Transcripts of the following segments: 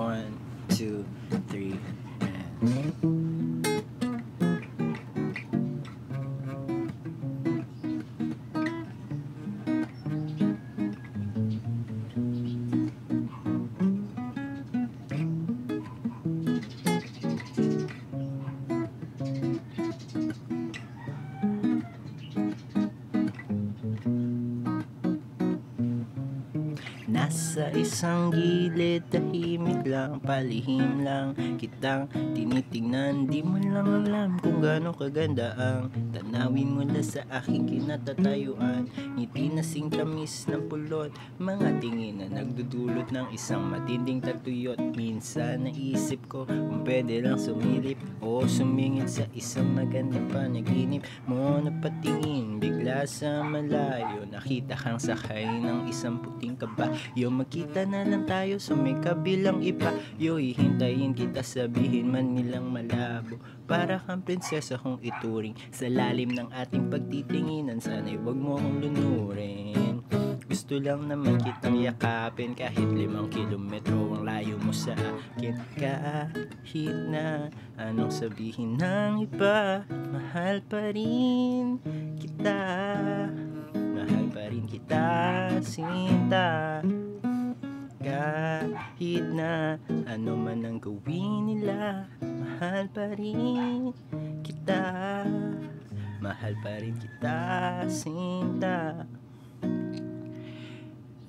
1, 2, 3, and... Nasa isang gilid, tahimik lang, palihim lang kitang tinitingnan. Di mo lang alam kung gaano kaganda ang tanawin mula sa aking kinatatayuan. Ngiti na singtamis ng pulot, mga tingin na nagdudulot ng isang matinding tagtuyot. Minsan naisip ko kung pwede lang sumilip o sumingit sa isang magandang panaginip mo na patingin bigla sa malayo. Nakita kang sakay ng isang puting kabayo. Magkita na lang tayo sa may kabilang iba. Hihintayin kita, sabihin man nilang malabo. Para kang prinsesa kung ituring sa lalim ng ating pagtitinginan. Sana'y wag mo kong lunurin. Gusto lang naman kitang yakapin kahit 5 kilometro ang layo mo sa akin. Kahit na anong sabihin ng iba, mahal pa rin kita. Mahal pa rin kita, sinta. Kahit na ano man ang gawin nila, mahal pa rin kita. Mahal pa rin kita, sinta.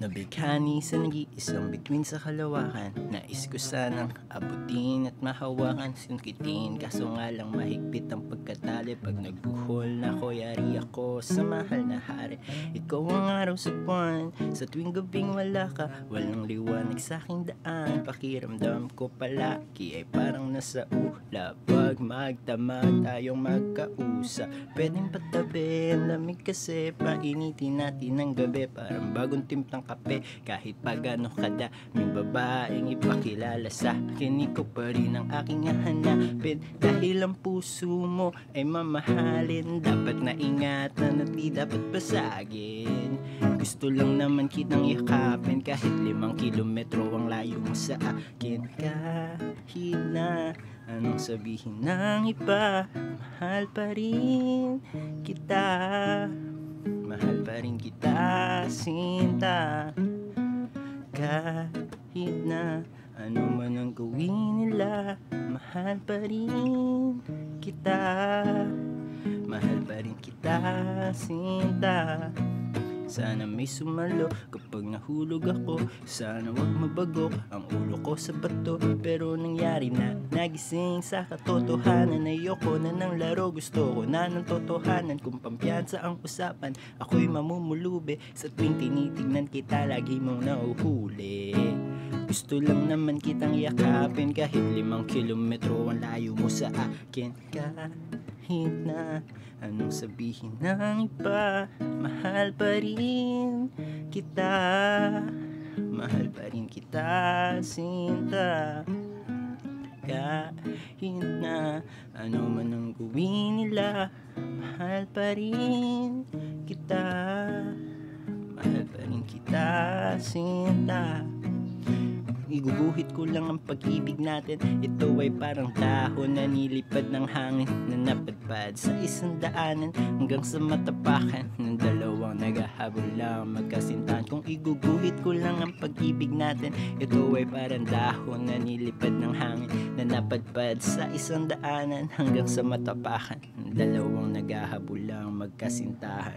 Nabighani sa nag-iisang bituin sa kalawakan. Nais ko sanang abutin at mahawakan, sungkitin, kaso nga lang mahigpit ang pagkatali. Pag nagbuhol na ko, yari ako sa mahal na hari. Ikaw ang araw sa buwan, sa tuwing gabing wala ka. Walang liwanag sa aking daan, pakiramdam ko palagi ay parang nasa ulap. Pag magdamag tayong magkausap, pwedeng patabi ang lamig kasi painitin natin ang gabi. Parang bagong timplang kape, kahit pa gano kadaming babaeng ipakilala sa akin, ikaw pa rin ang aking hahanapin. Dahil ang puso mo ay mamahalin, dapat na ingatan at di dapat basagin. Gusto lang naman kitang yakapin kahit 5 kilometro ang layo mo sa akin. Kahit na anong sabihin ng iba, mahal pa rin kita. Mahal pa rin kita, sinta. Kahit na ano man ang gawin nila, mahal pa rin kita. Mahal pa rin kita, sinta. Sana may sumalo kapag nahulog ako. Sana wag mabagok ang ulo ko sa bato. Pero nangyari na, nagising sa katotohanan. Ayoko na ng laro, gusto ko na ng totohanan. Kung pampiyansa ang usapan, ako'y mamumulubi. Sa tuwing tinitignan kita, lagi mong nauhuli. Gusto lang naman kitang yakapin kahit 5 kilometro ang layo mo sa akin. Kahit na anong sabihin ng iba, mahal pa rin kita. Mahal pa rin kita, sinta. Kahit na ano man ang gawin nila, mahal pa rin kita. Mahal pa rin kita, sinta. Iguguhit ko lang ang pag-ibig natin. Ito ay parang dahon na nilipad ng hangin, na napadpad sa isang daanan hanggang sa matapakan ng dalawang naghahabol lang magkasintahan. Kung iguguhit ko lang ang pag-ibig natin, ito ay parang dahon na nilipad ng hangin, na napadpad sa isang daanan hanggang sa matapakan ng dalawang naghahabol lang magkasintahan.